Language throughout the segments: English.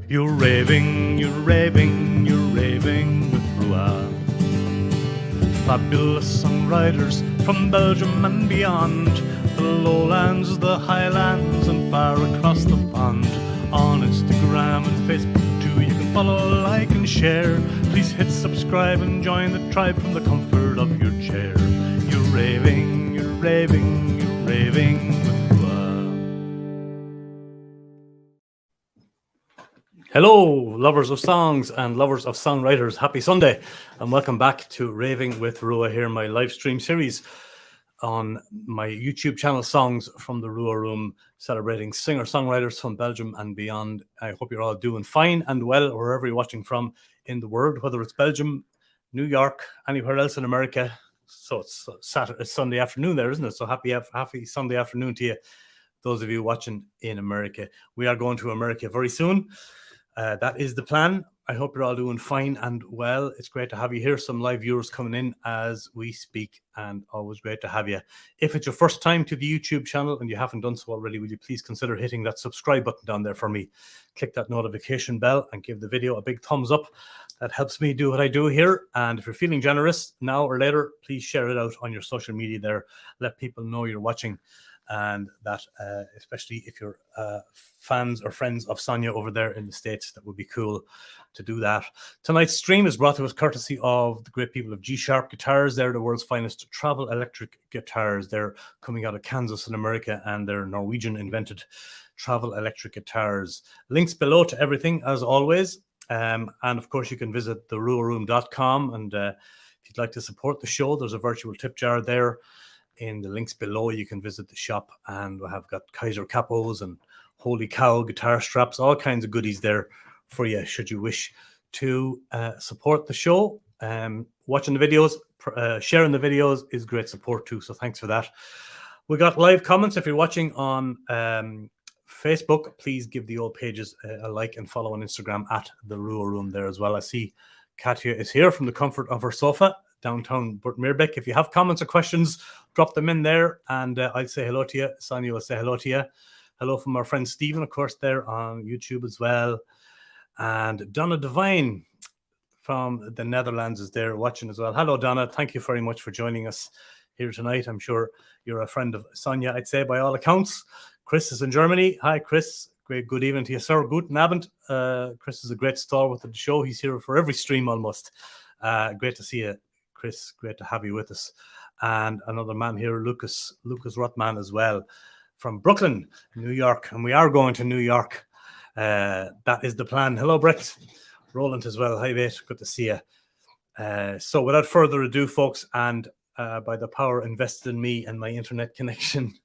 You're raving, you're raving, you're raving with RWR. Fabulous songwriters from Belgium and beyond, the lowlands, the highlands, and far across the pond. On Instagram and Facebook too, you can follow, like, and share. Please hit subscribe and join the tribe from the comfort of your chair. You're raving, you're raving, you're raving with RWR. Hello, lovers of songs and lovers of songwriters. Happy Sunday, and welcome back to Raving with RWR here, my live stream series on my YouTube channel, Songs from the RWR Room, celebrating singer-songwriters from Belgium and beyond. I hope you're all doing fine and well, wherever you're watching from in the world, whether it's Belgium, New York, anywhere else in America. So it's Sunday afternoon there, isn't it? So happy Sunday afternoon to you, those of you watching in America. We are going to America very soon. That is the plan. I hope you're all doing fine and well. It's great to have you here. Some live viewers coming in as we speak, and always great to have you. If it's your first time to the YouTube channel and you haven't done so already, will you please consider hitting that subscribe button down there for me? Click that notification bell and give the video a big thumbs up. That helps me do what I do here. And if you're feeling generous now or later, please share it out on your social media there. Let people know you're watching. And that, especially if you're fans or friends of Sonya over there in the States, that would be cool to do that. Tonight's stream is brought to us courtesy of the great people of G-Sharp Guitars. They're the world's finest travel electric guitars. They're coming out of Kansas in America, and they're Norwegian-invented travel electric guitars. Links below to everything, as always. And, of course, you can visit therwrroom.com. And if you'd like to support the show, there's a virtual tip jar there. In the links below, you can visit the shop, and we have got Kaiser capos and Holy Cow guitar straps, all kinds of goodies there for you should you wish to support the show. Watching the videos, sharing the videos is great support too, so thanks for that. We got live comments. If you're watching on Facebook, please give the old pages a like and follow on Instagram at the RWR Room there as well. I see Katya is here from the comfort of her sofa, downtown Burtmeerbeek. If you have comments or questions, drop them in there, and I'll say hello to you. Sonia will say hello to you. Hello from our friend Stephen, of course, there on YouTube as well. And Donna Devine from the Netherlands is there watching as well. Hello, Donna. Thank you very much for joining us here tonight. I'm sure you're a friend of Sonia, I'd say, by all accounts. Chris is in Germany. Hi, Chris. Great. Good evening to you, sir. Guten Abend. Chris is a great stalwart of the show. He's here for every stream almost. Great to see you, Chris. Great to have you with us. And another man here, Lucas Rotman as well, from Brooklyn, New York. And we are going to New York. That is the plan. Hello, Brett. Roland as well. Hi, mate. Good to see you. So without further ado, folks, and by the power invested in me and my internet connection,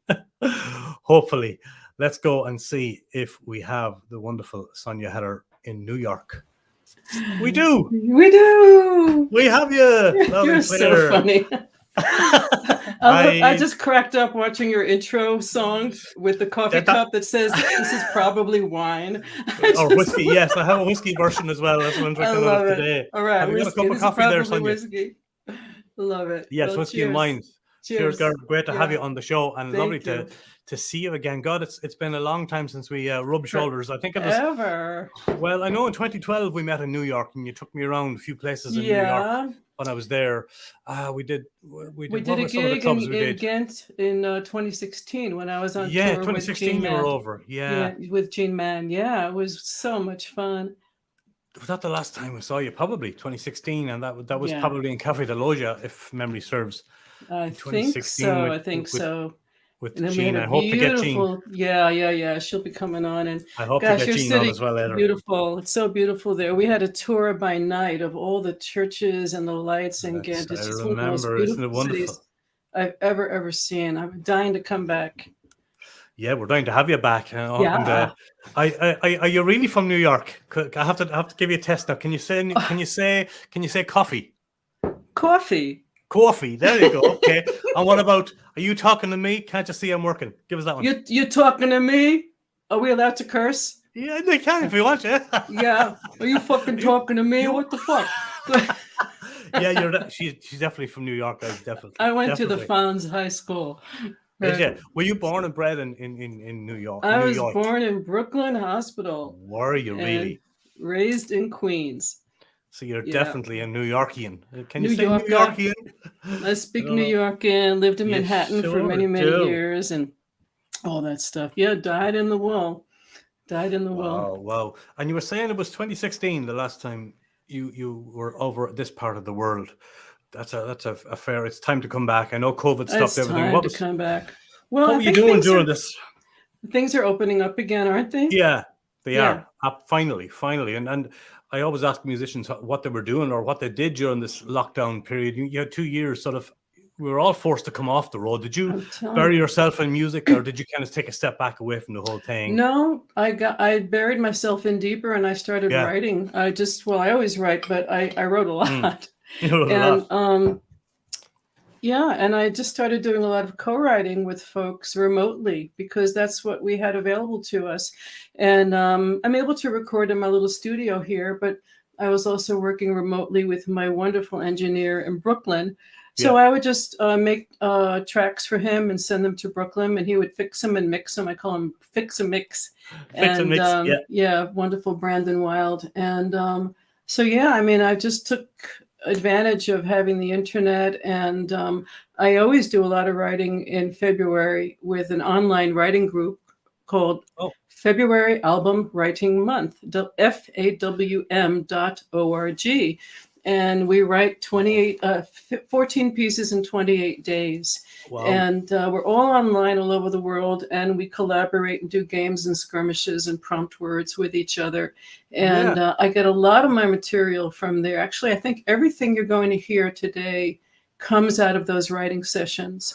hopefully, let's go and see if we have the wonderful Sonya Heller in New York. We do. We do. We have you. You're so funny. I just cracked up watching your intro song with the coffee cup that says this is probably wine. Or whiskey. Yes, I have a whiskey version as well. That's what I'm drinking out today. All right. Have you got a cup of coffee there, Sonia? Whiskey. Love it. Yes, well, whiskey cheers. and wine. Cheers, girl. Great to have you on the show, and lovely to see you again. God, it's been a long time since we rubbed shoulders. I think it was well, I know in 2012 we met in New York, and you took me around a few places in New York when I was there. We did a gig in Ghent in 2016 when I was on tour. 2016 with you were over. Yeah, with Gene Mann. Yeah, it was so much fun. Was that the last time we saw you? Probably 2016, and that was probably in Café de Loja, if memory serves. I think so. With Jean, I hope to get Jean. Yeah. She'll be coming on, and I hope to get Jean on as well later. Beautiful. It's so beautiful there. We had a tour by night of all the churches and the lights in Ghent. It's just one of the most beautiful cities I've ever seen. I'm dying to come back. Yeah, we're dying to have you back. And, are you really from New York? I have to give you a test now. Can you say coffee? Coffee. There you go. Okay. And what about? Are you talking to me? Can't you see I'm working? Give us that one. You talking to me? Are we allowed to curse? Yeah, they can if you want to. Yeah. Are you fucking talking to me? What the fuck? Yeah, she's definitely from New York. I went to the Founds High School. Did you? Were you born and bred in New York? I was born in Brooklyn Hospital. Were you really? Raised in Queens. So you're definitely a New Yorkian. Can you New say New Yorkian? I speak New Yorkian, lived in Manhattan for many, many years and all that stuff. Yeah, died in the wool. Wow. And you were saying it was 2016 the last time you were over this part of the world. That's a fair. It's time to come back. I know COVID stopped everything. What was come back? Well, what were you doing during this? Things are opening up again, aren't they? Yeah, they are. Finally. And I always ask musicians what they were doing or what they did during this lockdown period. You had 2 years sort of. We were all forced to come off the road. Did you bury yourself in music, or did you kind of take a step back away from the whole thing? No, I buried myself in deeper, and I started writing. I always write, but I wrote a lot. And I just started doing a lot of co-writing with folks remotely because that's what we had available to us. And I'm able to record in my little studio here, but I was also working remotely with my wonderful engineer in Brooklyn. So I would just make tracks for him and send them to Brooklyn, and he would fix them and mix them. I call him Fix a Mix. Wonderful Brandon Wild. And I just took advantage of having the internet, and I always do a lot of writing in February with an online writing group called February Album Writing Month, FAWM.org. And we write 14 pieces in 28 days. Wow. And we're all online all over the world, and we collaborate and do games and skirmishes and prompt words with each other. And I get a lot of my material from there. Actually, I think everything you're going to hear today comes out of those writing sessions.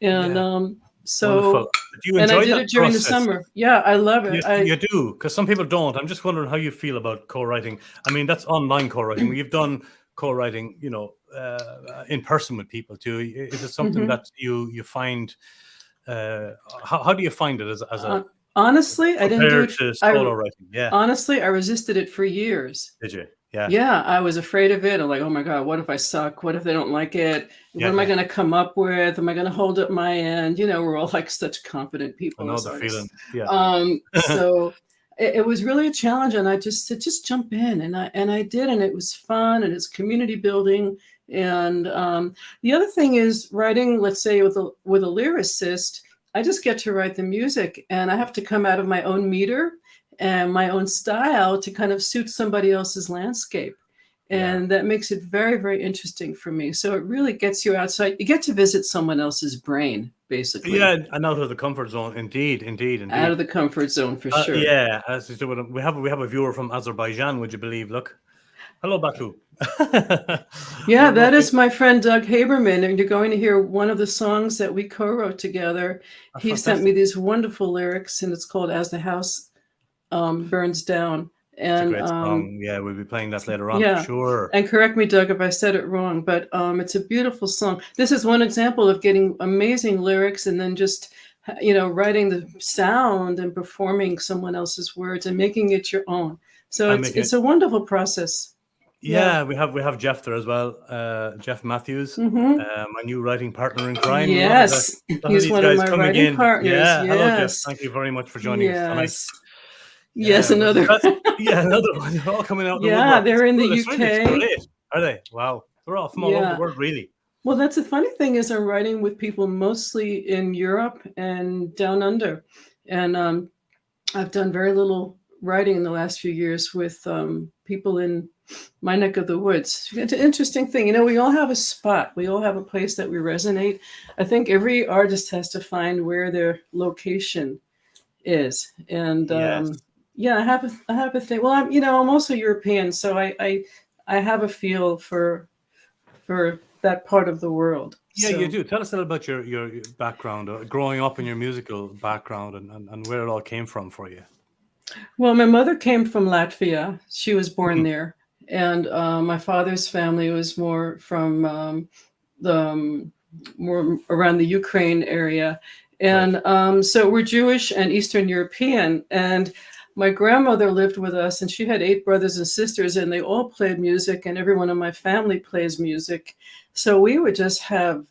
And so, do you enjoy I did it during the summer. Yeah, I love it. You do, because some people don't. I'm just wondering how you feel about co-writing. I mean, that's online co-writing. You've done co-writing, in person with people too. Is it something that you find? How do you find it as a? Honestly, I didn't do it. Solo writing. Yeah. Honestly, I resisted it for years. Did you? Yeah. Yeah, I was afraid of it. I'm like, oh my God, what if I suck? What if they don't like it? What am I going to come up with? Am I going to hold up my end? We're all like such confident people. I know the feeling. Yeah. So it was really a challenge, and I just said, just jump in, and I did, and it was fun, and it's community building. And the other thing is writing, let's say with a lyricist, I just get to write the music, and I have to come out of my own meter and my own style to kind of suit somebody else's landscape. And that makes it very, very interesting for me. So it really gets you outside. You get to visit someone else's brain, basically. Yeah, and out of the comfort zone. Indeed. Out of the comfort zone, for sure. Yeah, we have a viewer from Azerbaijan, would you believe? Look. Hello, Baku. That is my friend Doug Haberman, and you're going to hear one of the songs that we co-wrote together. He sent me these wonderful lyrics, and it's called As the House Burns Down. And it's a great song. We'll be playing that later on, for sure. And correct me, Doug, if I said it wrong, but it's a beautiful song. This is one example of getting amazing lyrics and then just writing the sound and performing someone else's words and making it your own. So it's a wonderful process. Yeah, we have Jeff there as well, Jeff Matthews, my new writing partner in crime. Yes, he's one of my writing partners. Yeah, hello, Jeff. Thank you very much for joining us tonight. Yes, another one. They're all coming out. They're in the UK. Great. Are they? Wow, they're all from all over the world, really. Well, that's the funny thing is I'm writing with people mostly in Europe and down under, and I've done very little writing in the last few years with people in my neck of the woods. It's an interesting thing. We all have a spot. We all have a place that we resonate. I think every artist has to find where their location is. And I have a thing. Well, I'm also European, so I have a feel for that part of the world. Yeah, so. You do. Tell us a little about your background, growing up in your musical background, and where it all came from for you. Well, my mother came from Latvia. She was born there. And my father's family was more from more around the Ukraine area. And so we're Jewish and Eastern European. And my grandmother lived with us, and she had 8 brothers and sisters, and they all played music, and everyone in my family plays music. So we would just have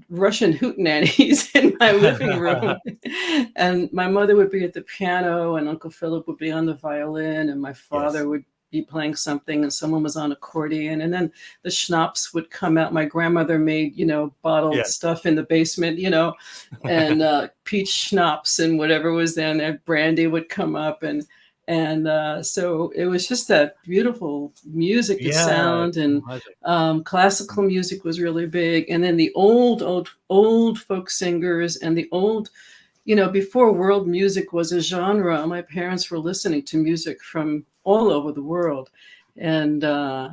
Russian hootenannies in my living room. And my mother would be at the piano, and Uncle Philip would be on the violin, and my father would be playing something and someone was on accordion, and then the schnapps would come out. My grandmother made, bottled stuff in the basement, and peach schnapps and whatever was down there. Brandy would come up, and so it was just that beautiful music, the sound, and classical music was really big. And then the old folk singers and the old, before world music was a genre, my parents were listening to music from all over the world. And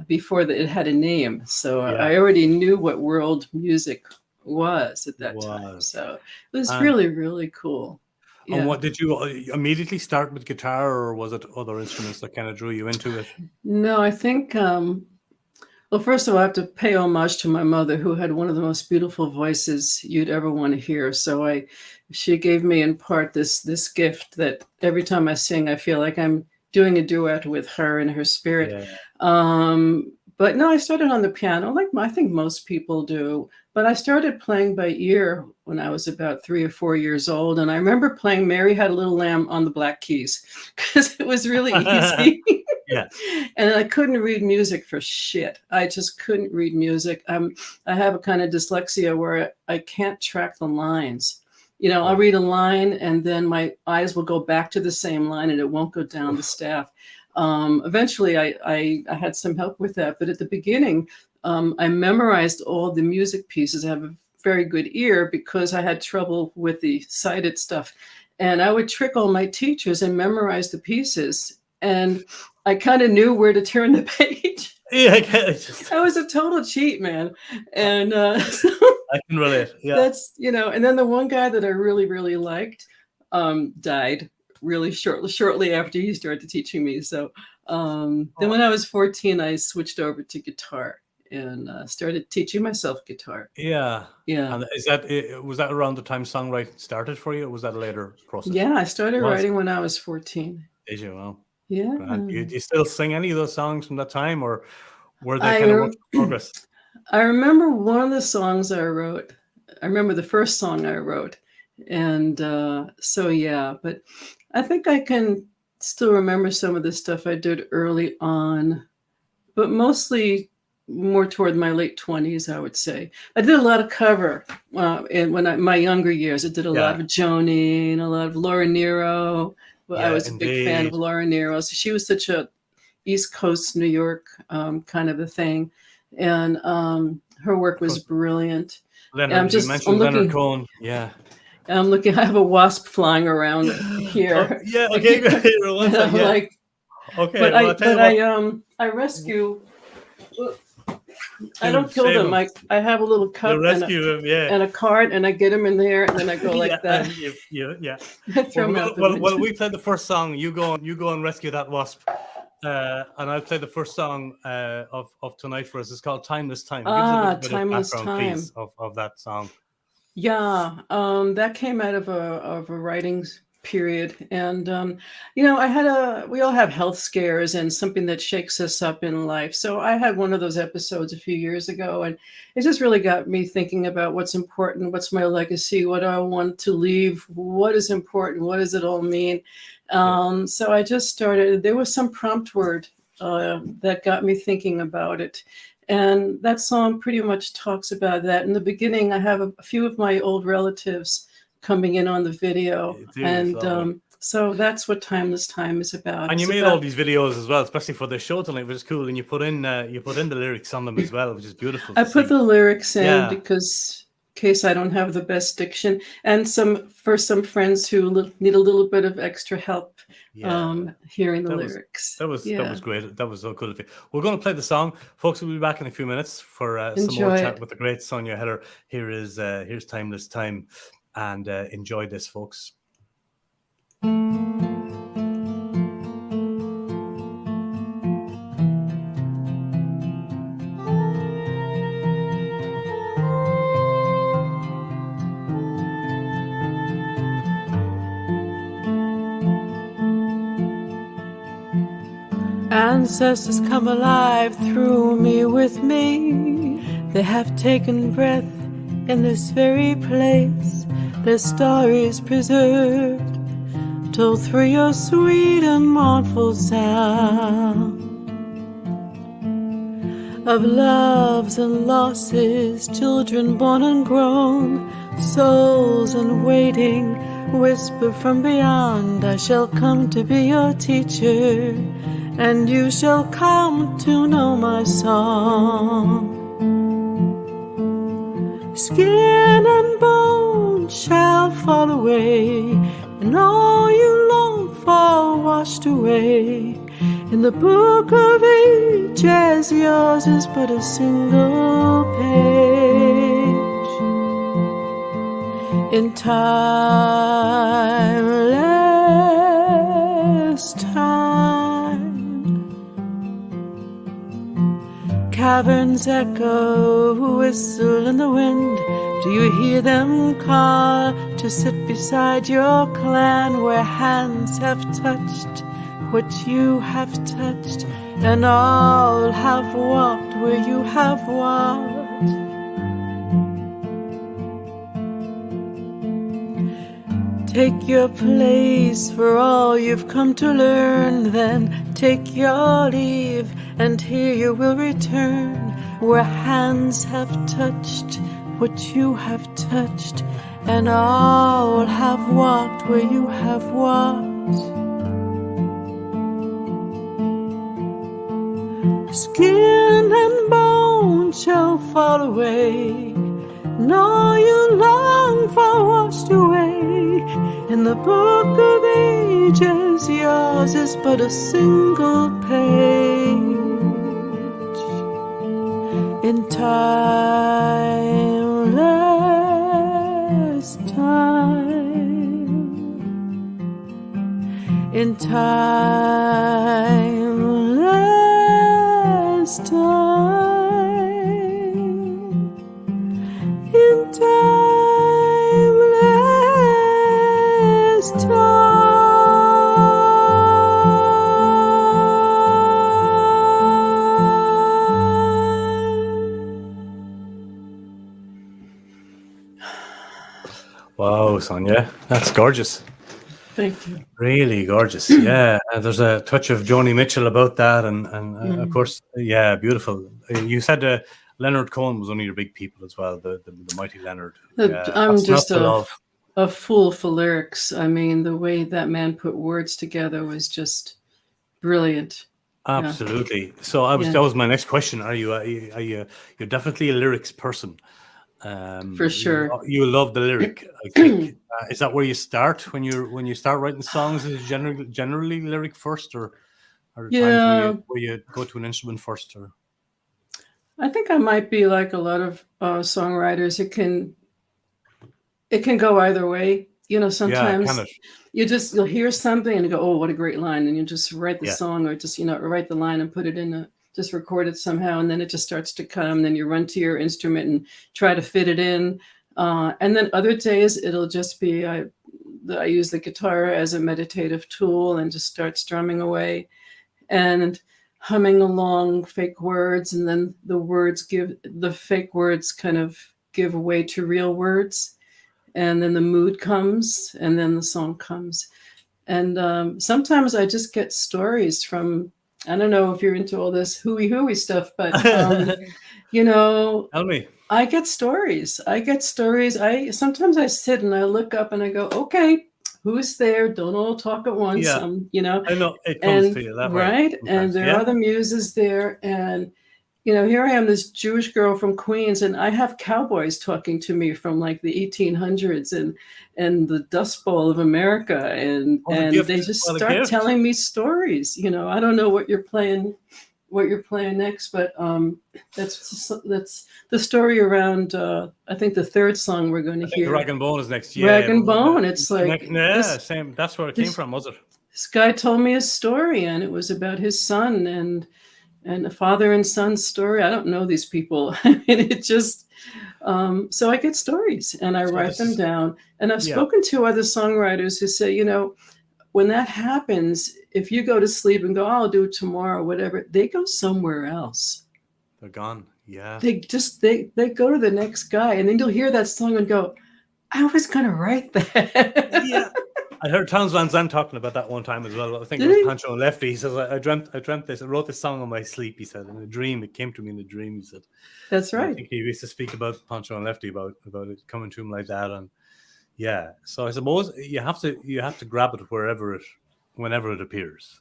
before it had a name. So I already knew what world music was at that time. So it was really, really cool. And what did you immediately start with guitar, or was it other instruments that kind of drew you into it? No, I think, well, first of all, I have to pay homage to my mother, who had one of the most beautiful voices you'd ever want to hear. So she gave me in part this gift that every time I sing, I feel like I'm doing a duet with her and her spirit. Yeah. But no, I started on the piano, like I think most people do. But I started playing by ear when I was about 3 or 4 years old. And I remember playing Mary Had a Little Lamb on the black keys because it was really easy. Yeah. And I couldn't read music for shit. I just couldn't read music. I have a kind of dyslexia where I can't track the lines. I'll read a line and then my eyes will go back to the same line and it won't go down the staff. Eventually I had some help with that. But at the beginning, I memorized all the music pieces. I have a very good ear because I had trouble with the sighted stuff. And I would trick all my teachers and memorize the pieces. And I kind of knew where to turn the page. Yeah, I was a total cheat, man. And I can relate. Yeah. That's, and then the one guy that I really, really liked died really shortly after he started teaching me. So then when I was 14, I switched over to guitar and started teaching myself guitar. Yeah. Yeah. And was that around the time songwriting started for you, or was that a later process? Yeah, I started writing when I was 14. Did you? Well, yeah. Do you still sing any of those songs from that time, or were they kind of work in progress? I remember one of the songs I wrote. I remember the first song I wrote. And so, yeah, but I think I can still remember some of the stuff I did early on, but mostly more toward my late 20s, I would say. I did a lot of cover in my younger years. I did a lot of Joni and a lot of Laura Nyro. Well, I was a big fan of Laura Nyro. So she was such a East Coast New York kind of a thing. And her work was brilliant. Leonard, you mentioned Leonard Cohen. Yeah. I'm looking, I have a wasp flying around here. Yeah, okay. Okay. But I rescue. I don't kill them. I have a little cup and a card, and I get them in there, and then I go like that. I throw them out. Well, we played the first song. You go and rescue that wasp. And I'll play the first song of tonight for us. It's called Timeless Time. Give us a bit Timeless of background, Time. please, of that song. Yeah, that came out of a writing period. And, we all have health scares and something that shakes us up in life. So I had one of those episodes a few years ago, and it just really got me thinking about what's important, what's my legacy, what do I want to leave, what is important, what does it all mean? So I just started, there was some prompt word that got me thinking about it. And that song pretty much talks about that. In the beginning, I have a few of my old relatives coming in on the video. And so that's what Timeless Time is about. And you made all these videos as well, especially for the show tonight, which is cool. And you put in the lyrics on them as well, which is beautiful. I put the lyrics in because in case I don't have the best diction, and for some friends who need a little bit of extra help hearing the lyrics. That was great. That was so cool of you. We're going to play the song, folks. We'll be back in a few minutes for some more chat with the great Sonya Heller. Here's Timeless Time, and enjoy this, folks. Ancestors come alive through me, with me. They have taken breath in this very place. Their stories preserved, told through your sweet and mournful sound. of loves and losses, children born and grown, souls in waiting, whisper from beyond, I shall come to be your teacher, and you shall come to know my song. Skin and bone shall fall away, and all you long for washed away. In the book of ages, yours is but a single page. In timeless time, caverns echo, whistle in the wind. Do you hear them call to sit beside your clan, where hands have touched what you have touched, and all have walked where you have walked? Take your place for all you've come to learn, then take your leave, and here you will return, where hands have touched what you have touched, and all have walked where you have walked. Skin and bone shall fall away, and all you long for washed away. In the book of ages, yours is but a single page. In timeless time, in timeless time, in timeless time. Wow, Sonya, that's gorgeous. Thank you. Really gorgeous. Yeah, there's a touch of Joni Mitchell about that, and of course, yeah, beautiful. You said Leonard Cohen was one of your big people as well, the mighty Leonard. Yeah, I'm just a fool for lyrics. I mean, the way that man put words together was just brilliant. Absolutely. Yeah. So that was my next question. Are you're definitely a lyrics person? For sure. You love the lyric, I think. Is that where you start when you start writing songs? Is it generally lyric first, or times where you go to an instrument first? Or I think I might be like a lot of songwriters. It can go either way. You know, sometimes you'll hear something and you go, "Oh, what a great line!" and you just write the song, or just write the line and put it in just record it somehow, and then it just starts to come. Then you run to your instrument and try to fit it in. And then other days it'll just be I use the guitar as a meditative tool and just start strumming away and humming along fake words, and then the fake words kind of give way to real words, and then the mood comes, and then the song comes. And sometimes I just get stories from, I don't know if you're into all this hooey stuff, but tell me. I get stories. Sometimes I sit and I look up and I go, okay, who's there? Don't all talk at once. Yeah. I know it comes to you that way. Right. And there are other muses there. And, here I am, this Jewish girl from Queens, and I have cowboys talking to me from like the 1800s and the Dust Bowl of America. And they just start telling me stories. I don't know what you're playing next, but that's the story around I think the third song we're going to hear. Rag and Bone is next. Rag and Bone. It's like same. That's where it came from, was it? This guy told me a story, and it was about his son and a father and son story. I don't know these people. I mean, it just so I get stories and I write them down. And I've spoken to other songwriters who say, when that happens, if you go to sleep and go, oh, I'll do it tomorrow, whatever, they go somewhere else. They're gone. Yeah. They go to the next guy, and then you'll hear that song and go, I was going to write that. Yeah. I heard Townes Van Zandt talking about that one time as well. I think Did it was he? Pancho and Lefty. He says, I dreamt this. I wrote this song in my sleep, he said, in a dream. It came to me in a dream, he said. That's And I right. think he used to speak about Pancho and Lefty, about it coming to him like that. And yeah, so I suppose you have to grab it whenever it appears.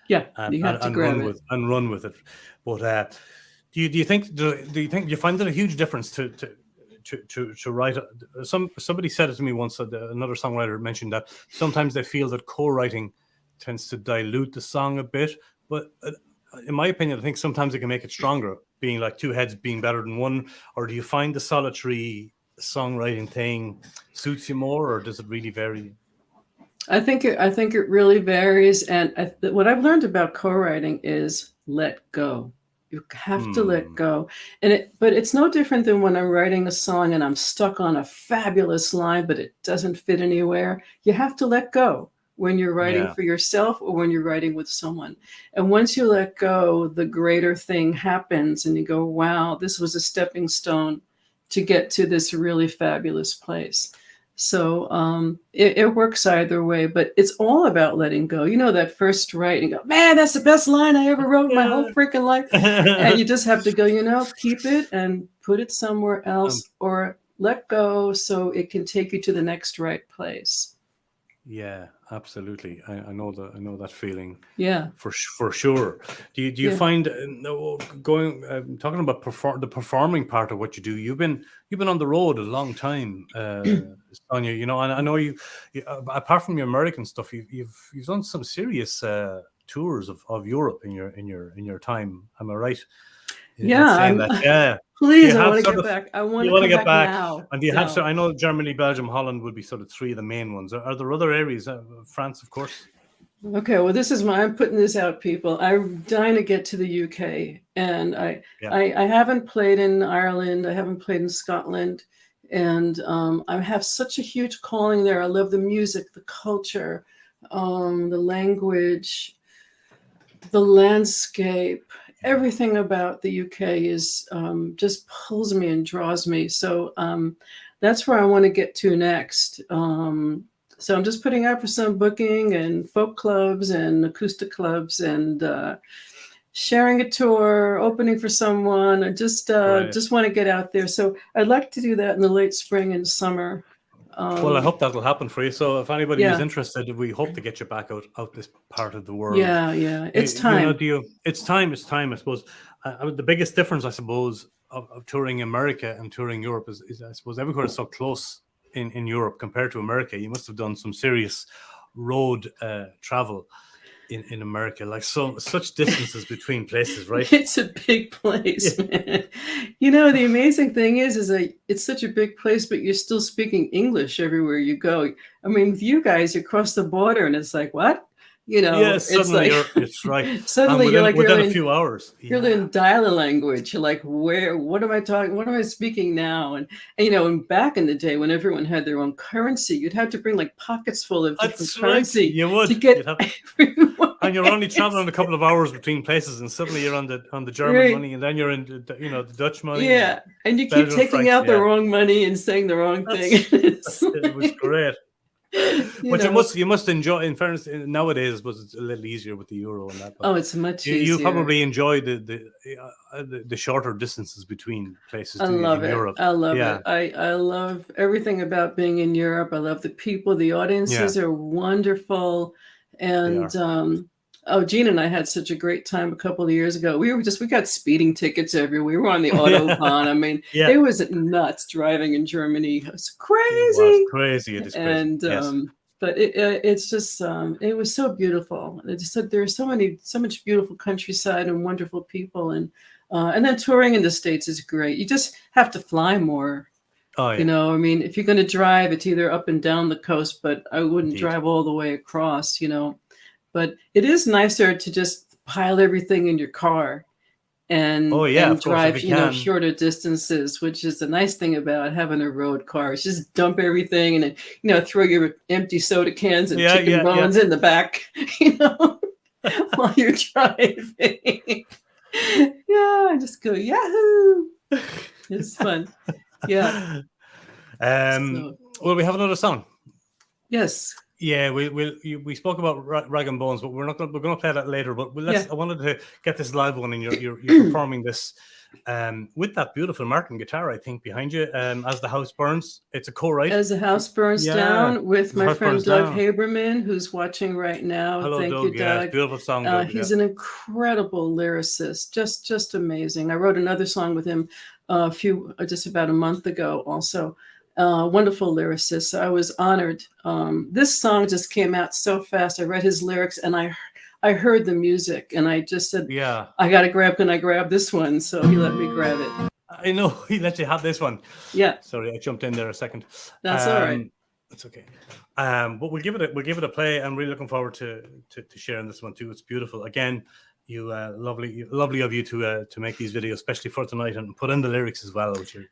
Yeah, And you have to grab it. run with it. But do you think you find it a huge difference to write? Somebody said it to me once. Another songwriter mentioned that sometimes they feel that co-writing tends to dilute the song a bit, but in my opinion, I think sometimes it can make it stronger, being like two heads being better than one. Or do you find the solitary songwriting thing suits you more, or does it really vary? I think it really varies, and what I've learned about co-writing is let go. You have to let go, but it's no different than when I'm writing a song and I'm stuck on a fabulous line, but it doesn't fit anywhere. You have to let go when you're writing for yourself or when you're writing with someone. And once you let go, the greater thing happens, and you go, "Wow, this was a stepping stone to get to this really fabulous place." So it works either way, but it's all about letting go. You know, that first write and go, "Man, that's the best line I ever wrote in my whole freaking life." And you just have to go, keep it and put it somewhere else, or let go so it can take you to the next right place. Yeah, absolutely. I know that feeling. Yeah, for sure. Do you find talking about the performing part of what you do? You've been on the road a long time, Sonya. And I know you apart from your American stuff, you've done some serious tours of Europe in your time. Am I right? yeah. Yeah. Please, I want to get back. I want to get back now. And do you have? So I know Germany, Belgium, Holland would be sort of three of the main ones. Are there other areas? France, of course. Okay, well, I'm putting this out, people. I'm dying to get to the UK, and I haven't played in Ireland. I haven't played in Scotland, and I have such a huge calling there. I love the music, the culture, the language, the landscape. Everything about the UK is just pulls me and draws me. So that's where I want to get to next. So I'm just putting out for some booking and folk clubs and acoustic clubs, and sharing a tour, opening for someone. I just want to get out there. So I'd like to do that in the late spring and summer. Well, I hope that will happen for you. So if anybody is interested, we hope to get you back out this part of the world. Yeah. It's time. It's time. I suppose the biggest difference, I suppose, of touring America and touring Europe is I suppose everywhere is so close in Europe compared to America. You must have done some serious road travel in America, like such distances between places, right? It's a big place, man. The amazing thing is it's such a big place, but you're still speaking English everywhere you go. I mean, with you guys, you cross the border and it's like, what? Suddenly it's right. Suddenly you're like, within a few hours. You're learning dialect language. You're like, what am I talking? What am I speaking now? And and back in the day when everyone had their own currency, you'd have to bring like pockets full of different currency. You would to get and you're only traveling a couple of hours between places, and suddenly you're on the German money, and then you're in the Dutch money. Yeah, and you keep taking out the wrong money and saying the wrong thing. It was great. But you must enjoy. In fairness, nowadays, but it's a little easier with the euro and that. It's much easier. You probably enjoy the shorter distances between places. I love it. Europe. I love it. I love everything about being in Europe. I love the people. The audiences are wonderful, and Gina and I had such a great time a couple of years ago. We got speeding tickets everywhere. We were on the Autobahn. I mean, it was nuts driving in Germany. It was crazy. It was crazy. It is crazy. And but it's just it was so beautiful. It just said there's so much beautiful countryside and wonderful people, and then touring in the States is great. You just have to fly more. Oh, yeah. I mean, if you're going to drive, it's either up and down the coast, but I wouldn't drive all the way across. But it is nicer to just pile everything in your car and drive, shorter distances, which is the nice thing about having a road car. It's just dump everything and then, throw your empty soda cans and chicken bones in the back, while you're driving. I just go, yahoo! It's fun. Yeah. Well, we have another song. Yes. Yeah, we spoke about Rag and Bones, but we're going to play that later. But Yeah. I wanted to get this live one, and you're performing this with that beautiful Martin guitar, I think, behind you. As the house burns, it's a co-write. As the house burns down, with As the my house friend burns Doug down. Haberman, who's watching right now. Hello, Thank you, Doug. Yeah, Doug. beautiful song, Doug. He's an incredible lyricist, just amazing. I wrote another song with him just about a month ago. Also, wonderful lyricist. I was honored. This song just came out so fast. I read his lyrics and I heard the music, and I just said, yeah, I gotta grab. Can I grab this one? So he let me grab it. I know he let you have this one. Yeah, sorry, I jumped in there a second. That's all right. It's okay. But we'll give it a play. I'm really looking forward to sharing this one too. It's beautiful. Again, you lovely of you to make these videos, especially for tonight, and put in the lyrics as well, which are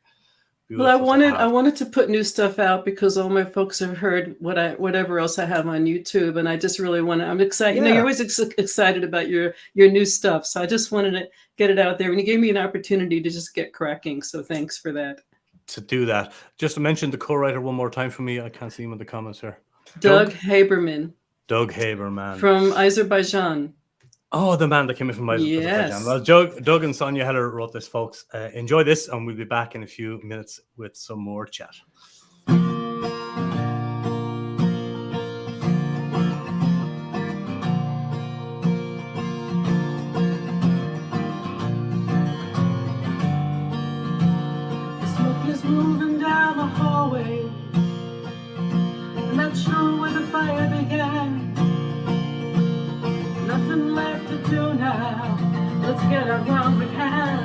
beautiful. Well, I wanted to put new stuff out because all my folks have heard whatever else I have on YouTube, and I just really I'm excited. Yeah. You're always excited about your new stuff, so I just wanted to get it out there, and you gave me an opportunity to just get cracking. So thanks for that. To do that, just to mention the co-writer one more time for me. I can't see him in the comments here. Doug Haberman. Doug Haberman from Azerbaijan. Oh, the man that came in from Azerbaijan. Yes. Well, Doug and Sonya Heller wrote this, folks. Enjoy this, and we'll be back in a few minutes with some more chat. Moving down the hallway, I'm not sure where the fire began. Nothing left to do now. Let's get out while we can.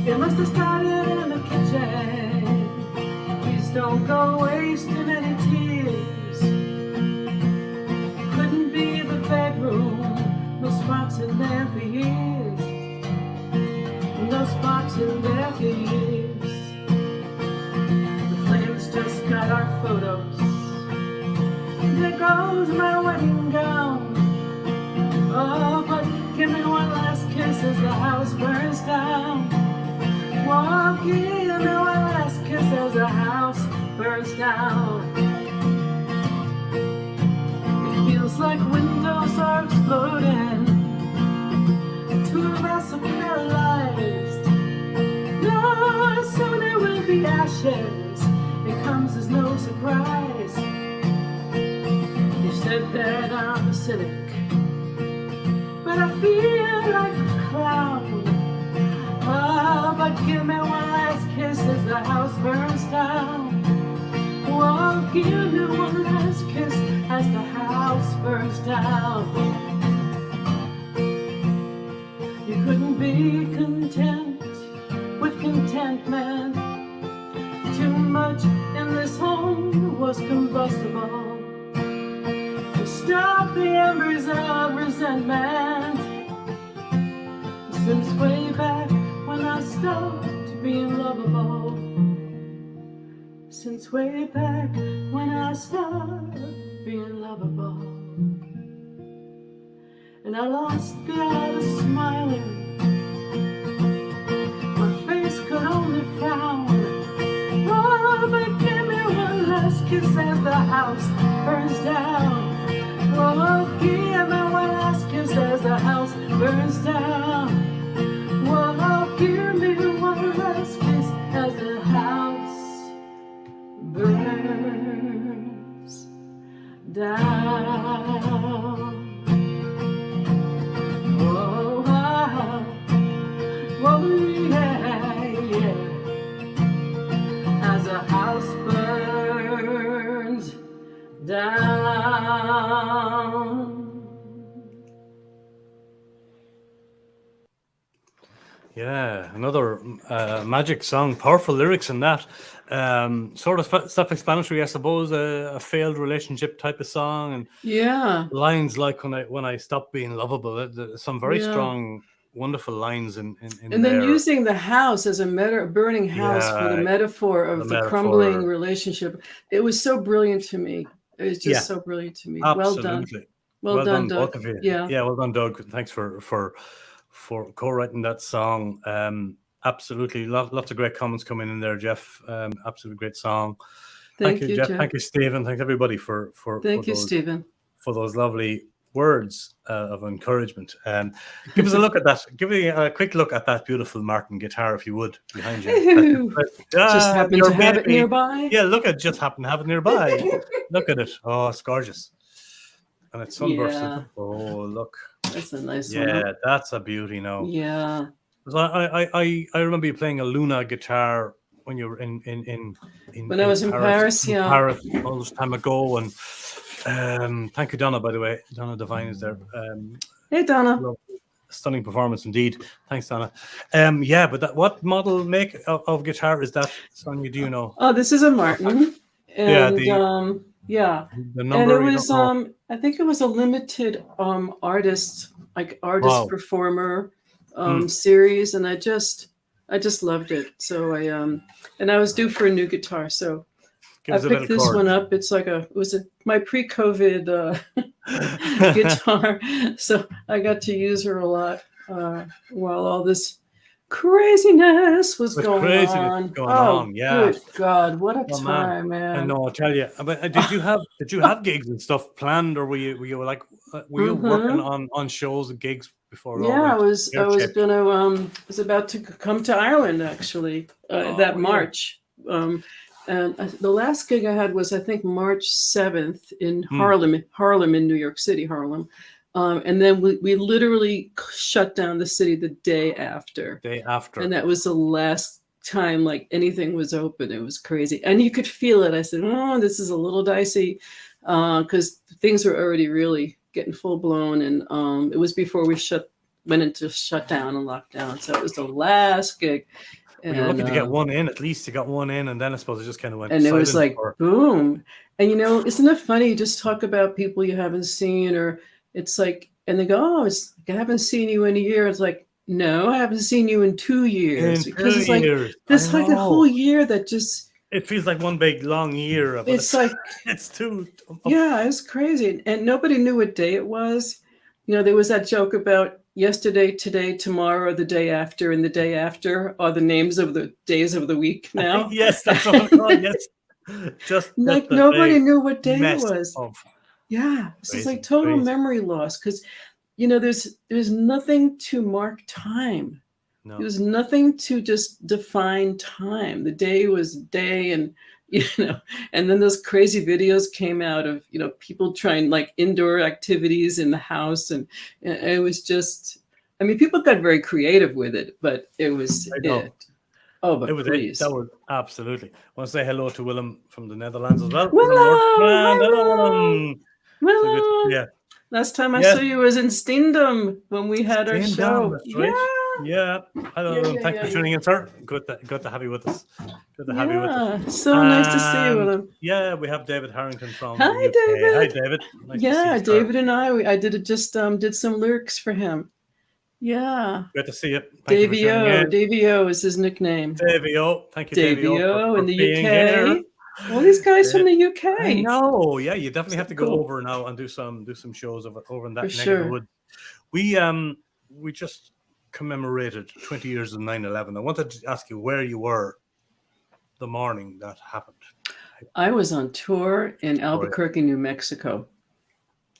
It must have started in the kitchen. Please don't go wasting any tears. Couldn't be the bedroom. No sparks in there for years. No sparks in there for years. Just got our photos. There goes my wedding gown. Oh, but give me one last kiss as the house burns down. Oh, give me one last kiss as the house burns down. It feels like windows are exploding. The two of us are paralyzed. No, soon there will be ashes. It comes as no surprise. You said that I'm a cynic, but I feel like a clown. Oh, but give me one last kiss as the house burns down. Oh, give me one last kiss as the house burns down. You couldn't be content with contentment. Too much in this home was combustible to stop the embers of resentment. Since way back when I stopped being lovable. Since way back when I stopped being lovable. And I lost the art of smiling. My face could only frown. Oh, but give me one last kiss as the house burns down. Oh, give me one last kiss as the house burns down. Oh, give me one last kiss as the house burns down. Oh, oh, yeah. As a house burns down. Yeah, another magic song, powerful lyrics in that. Sort of self-explanatory, I suppose, a failed relationship type of song, and lines like when I stopped being lovable. Some very strong, wonderful lines in and then there. Using the house as a burning house for the metaphor of the crumbling relationship. It was so brilliant to me. It was just so brilliant to me. Absolutely. Well done, Doug. Both of you. Yeah, well done, Doug. Thanks for co-writing that song. Absolutely, lots of great comments coming in there, Jeff. Absolutely great song. Thank Thank you, you, Jeff. Jeff. Thank you, Stephen. Thanks everybody for Thank you, Stephen. those lovely words of encouragement. Give us a look at that. Give me a quick look at that beautiful Martin guitar, if you would, behind you. Just happen Your to have it baby. nearby. Yeah, look at just happen to have it nearby. Look at it. Oh, it's gorgeous. And it's sunburst. Yeah. Oh, look. That's a nice one. Yeah, that's a beauty now. Yeah. I remember you playing a Luna guitar when you were in When I was in Paris, yeah. Paris all this time ago. And thank you, Donna, by the way. Donna Devine is there. Hey, Donna. Stunning performance indeed. Thanks, Donna. Yeah, but what model make of guitar is that, Sonya? Do you know? Oh, this is a Martin. And yeah, the number, and it was I think it was a limited artist performer series, and I just loved it. So I was due for a new guitar, so I picked this one up. It's like my pre-COVID guitar, so I got to use her a lot while all this craziness was going on. Yeah. Good God, what a time, man. I know, I'll tell you. But did you have gigs and stuff planned, or were you working on shows and gigs before? Yeah, I was about to come to Ireland actually that March. And the last gig I had was, I think, March 7th in Harlem in New York City, Harlem. And then we literally shut down the city the day after. And that was the last time like anything was open. It was crazy. And you could feel it. I said, oh, this is a little dicey because things were already really getting full blown. And it was before we went into shutdown and lockdown. So it was the last gig. Well, you're looking to get one in, at least you got one in, and then I suppose it just kind of went. And it was like, boom. And isn't it funny? You just talk about people you haven't seen, or it's like, and they go, oh, I haven't seen you in a year. It's like, no, I haven't seen you in 2 years. Because it's like this like a whole year that just. It feels like one big long year. It's like it's too. Yeah, it's crazy, and nobody knew what day it was. There was that joke about yesterday, today, tomorrow, the day after, and the day after are the names of the days of the week now. Yes, that's what I'm calling. Yes, just like nobody knew what day it was. Yeah, it's like total memory loss because there's nothing to mark time. No. There was nothing to just define time. The day was day, and and then those crazy videos came out of people trying like indoor activities in the house, and it was just, I mean, people got very creative with it, but it was it. Oh, but please. That was absolutely. I want to say hello to Willem from the Netherlands as well. Willem. Yeah. Last time I saw you was in Steendam when we had our show. That's right. Yeah. Hello. Thanks for tuning in, sir. Good to have you with us. Good to have you with us. So nice to see you, Willem. Yeah, we have David Harrington from Hi, the UK. David. Hi, David. Nice to see you, David and I did some lyrics for him. Yeah. Good to see you. Davey O is his nickname. Davey O. Thank you, Davey O in the UK. All these guys from the UK. I know. Yeah, you definitely have to go over now and do some shows over in that neck of the woods. We just commemorated 20 years of 9/11. I wanted to ask you where you were the morning that happened. I was on tour in Albuquerque, New Mexico,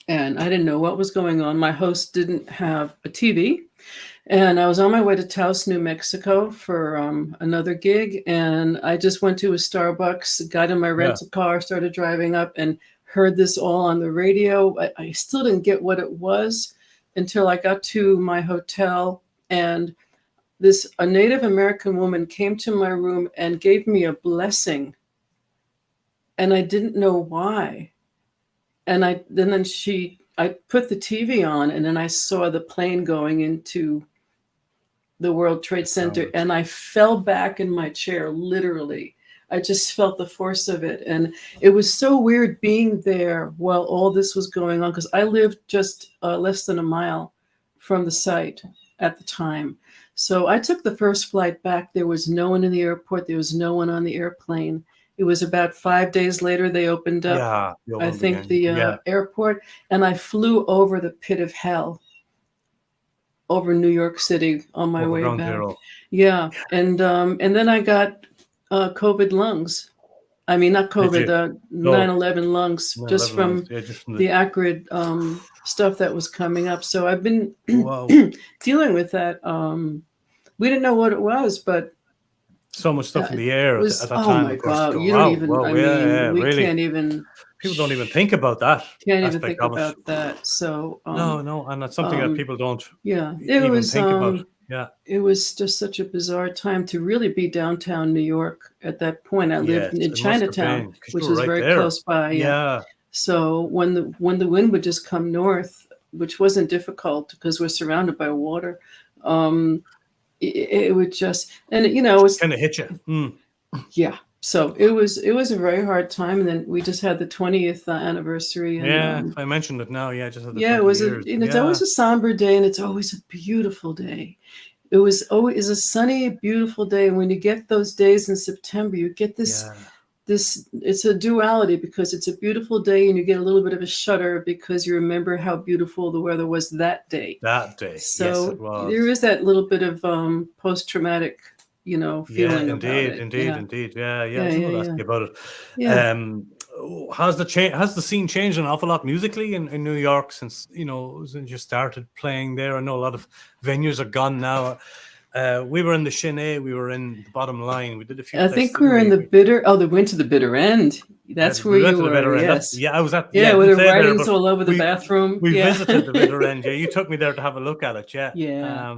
and I didn't know what was going on. My host didn't have a TV, and I was on my way to Taos, New Mexico for another gig, and I just went to a Starbucks, got in my rental car, started driving up, and heard this all on the radio. I still didn't get what it was until I got to my hotel, and a Native American woman came to my room and gave me a blessing, and I didn't know why. And I put the TV on, and then I saw the plane going into the World Trade Center, and I fell back in my chair, literally. I just felt the force of it. And it was so weird being there while all this was going on, because I lived just less than a mile from the site at the time. So I took the first flight back. There was no one in the airport. There was no one on the airplane. It was about 5 days later they opened up, the airport, and I flew over the pit of hell, over New York City on my way back. Yeah, and then I got COVID lungs, I mean, not Did COVID, you? the No, 9/11 lungs, no, just 11 lungs. from Yeah, just from the acrid stuff that was coming up. So I've been wow, dealing with that. We didn't know what it was, but so much stuff in it the air at was, that oh time, my of course. God, Go, you don't wow, even, wow, I yeah, yeah, mean, we really. can't even, People don't even think about that can't even aspect think of it. about that. So, No, no, and that's something that um, people don't yeah, even think about. Yeah. it was just such a bizarre time to really be downtown New York at that point. I lived Yes, in it must have Chinatown, been because you which were was right very there. close by. Yeah. Yeah, So when the wind would just come north, which wasn't difficult because we're surrounded by water, it would just, and you know, it was, kind of hit you. yeah. So it was a very hard time, and then we just had the 20th anniversary, and Yeah, I mentioned it now. Yeah, just had the yeah, it 20 was years. and it's Yeah, always a somber day, and it's always a beautiful day. It was always a sunny, beautiful day, and when you get those days in September, you get yeah. this it's a duality because it's a beautiful day and you get a little bit of a shudder because you remember how beautiful the weather was that day. That day, yes, it So there was. is that little bit of post-traumatic, Yeah, feeling about indeed, it. indeed, Yeah. indeed. Yeah, yeah. I Yeah, was yeah, going to ask yeah. you about it. Yeah. Has the scene changed an awful lot musically in New York since since you started playing there? I know a lot of venues are gone now. We were in the Chenet, we were in the Bottom Line. We did a few I places, think we didn't were in we? the bitter they went to the bitter end. Yeah, That's where we went you to the were, bitter end. yes. I was at. Yeah, Yeah, I with didn't the play there, writings but all over the we bathroom. we Yeah. visited the bitter end. Yeah, you took me there to have a look at it. Yeah, Yeah.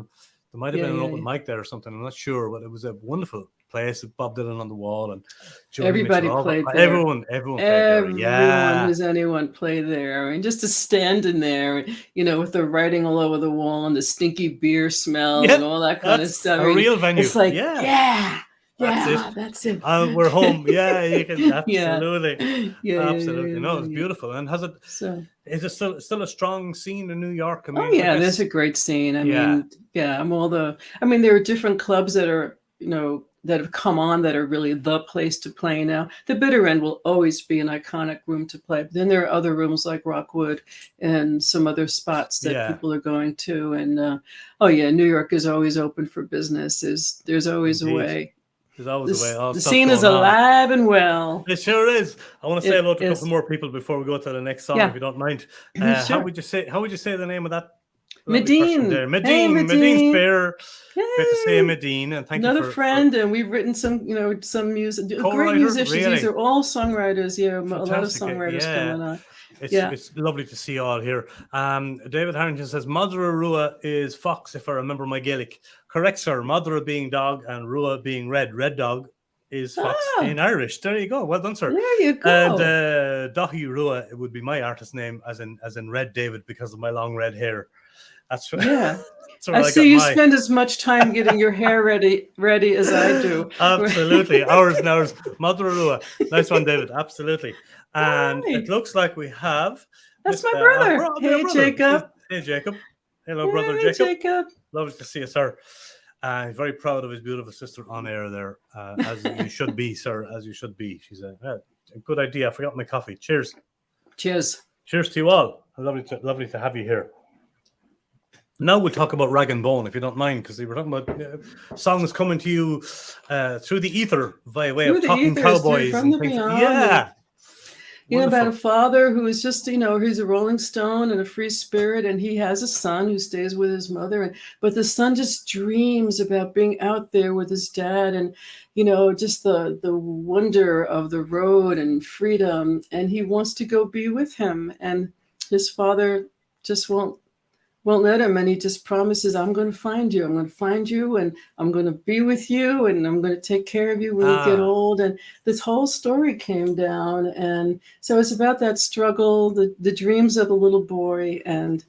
there might have Yeah, been an yeah, open yeah. mic there or something. I'm not sure, but it was a wonderful place with Bob Dylan on the wall and Joni Everybody Mitchell. All played the, there. everyone played there. Everyone Yeah, who's anyone played there. I mean, just to stand in there, with the writing all over the wall and the stinky beer smell yeah, and all that kind of that's stuff. I a mean, real venue. it's like, Yeah, yeah, that's it. that's it. We're home. Yeah, you can Yeah. absolutely, Yeah, yeah, yeah, absolutely. No, yeah, it's yeah. beautiful. And So, is it still a strong scene in New York? I oh mean, I yeah, there's guess, a great scene. I yeah, mean, yeah, there are different clubs that are, that have come on that are really the place to play now. The Bitter End will always be an iconic room to play. But then there are other rooms like Rockwood and some other spots that yeah, people are going to. And oh yeah, New York is always open for business. There's always a indeed. way. There's always a way. All The stuff scene is going on. alive and well. It sure is. I want to say It hello to a couple is. more people before we go to the next song, if Yeah. you don't mind. How Sure. would you say the name of that lovely person Medine. there? Hey, Medine Medine. Spear. Great to see you, Yay. Medine, and thank you Another for friend, and we've written some music. Great co-writer. musicians. These Really are all songwriters. Yeah, a lot of fantastic. songwriters Yeah. coming on. It's Yeah. it's lovely to see you all here. David Harrington says Madra Rua is fox, if I remember my Gaelic. Correct, sir. Madra being dog and Rua being red. Red dog is fox in Irish. There you go. Well done, sir. There you go. And Dahi Rua, it would be my artist name, as in Red David, because of my long red hair. That's right. Yeah. That's where I see you got spend as much time getting your hair ready as I do. Absolutely. Hours and hours. Madra Rua. Nice one, David. Absolutely. And Hi. it looks like we have. That's my brother. Hey, brother. Jacob. Hey, Jacob. Hello, brother Jacob. Jacob. Lovely to see you, sir. Very proud of his beautiful sister on air there, as you should be, sir, as you should be. She's a good idea. I forgot my coffee. Cheers. Cheers. Cheers to you all. Lovely to have you here. Now we'll talk about Rag and Bone, if you don't mind, because we were talking about songs coming to you through the ether via way of Talking Cowboys from and the things. beyond. Yeah. About a father who is just, he's a Rolling Stone and a free spirit, and he has a son who stays with his mother. But the son just dreams about being out there with his dad, and just the wonder of the road and freedom. And he wants to go be with him, and his father just won't let him, and he just promises, I'm going to find you, and I'm going to be with you, and I'm going to take care of you when you get old. And this whole story came down, and so it's about that struggle, the dreams of a little boy, and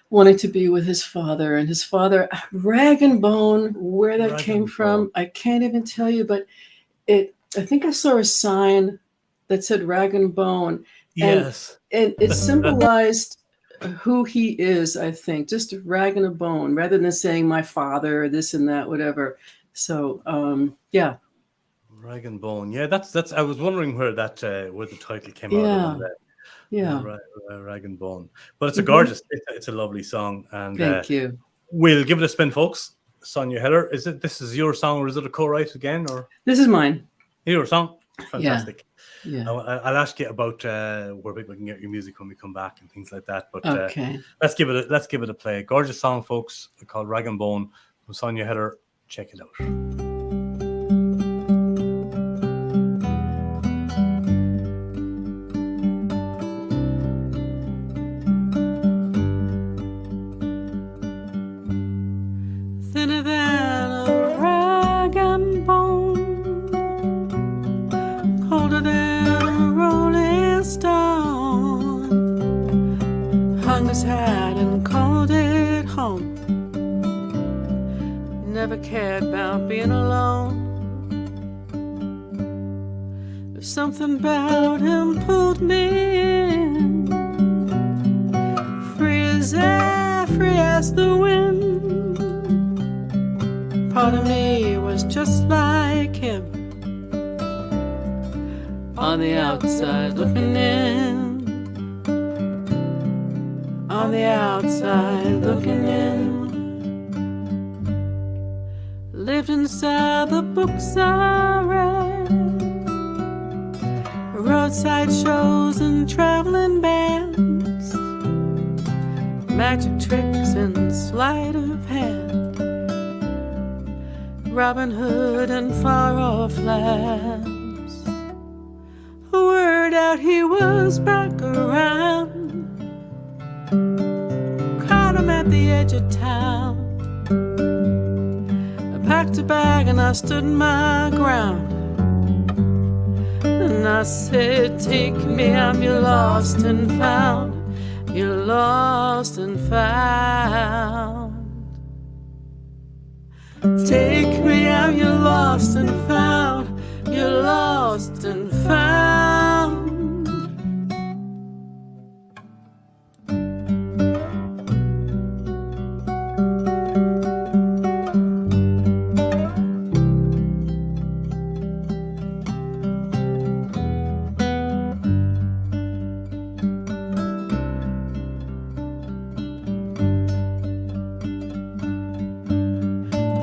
wanting to be with his father. And his father, Rag and Bone, where that came from, I can't even tell you, but I think I saw a sign that said Rag and Bone. Yes. And it symbolized who he is, I think, just a rag and a bone, rather than saying my father, this and that, whatever. So, yeah. Rag and Bone. Yeah, that's. I was wondering where the title came out of. Yeah. Rag and Bone. But it's a gorgeous. It's a lovely song, and thank you. We'll give it a spin, folks. Sonya Heller. This is your song, or is it a co-write again, or this is mine? Your song. Fantastic. Yeah. I'll ask you about where people can get your music when we come back and things like that. But Okay. let's give it a play. Gorgeous song, folks, called Rag and Bone from Sonya Heller. Check it out. Thinner than a rag and bone, colder than a rolling stone, hung his hat and called it home. Never cared about being alone. There's something about him pulled me in, free as air, free as the wind. Part of me was just like him, on the outside looking in, on the outside looking in. Lived inside the books I read, roadside shows and traveling bands, magic tricks and sleight of hand, Robin Hood and far-off lands. Word out he was back around, caught him at the edge of town. I packed a bag and I stood my ground, and I said, take me, I'm your lost and found, you're lost and found. Take me out, you're lost and found, you're lost and found.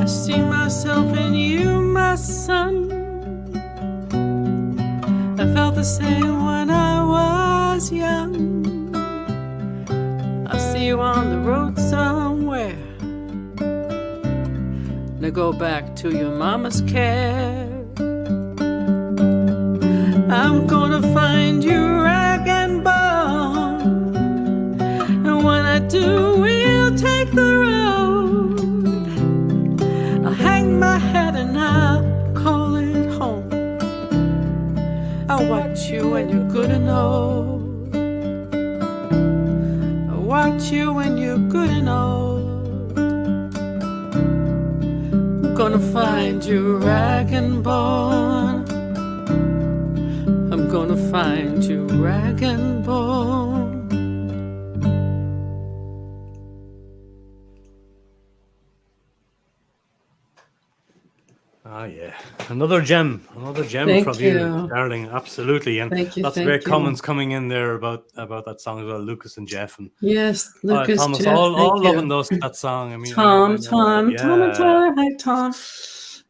I see myself in you, my son. I felt the same when I was young. I see you on the road somewhere. Now go back to your mama's care. I'm gonna find you, rag and bone, and when I do, we'll take the road. I'll hang my head and I'll call it home. I'll watch you when you're good and old. I'll watch you when you're good and old. I'm gonna find you, rag and bone. I'm gonna find you, rag and bone. Ah, yeah. Another gem Thank from you. you, darling. Absolutely. And Thank you, lots of thank great you. comments coming in there about that song as well, Lucas and Jeff. And Yes, Lucas, Thomas, Jeff, all thank loving you. that song. I mean, Tom, I know, Tom and Tyler. Hi, Tom.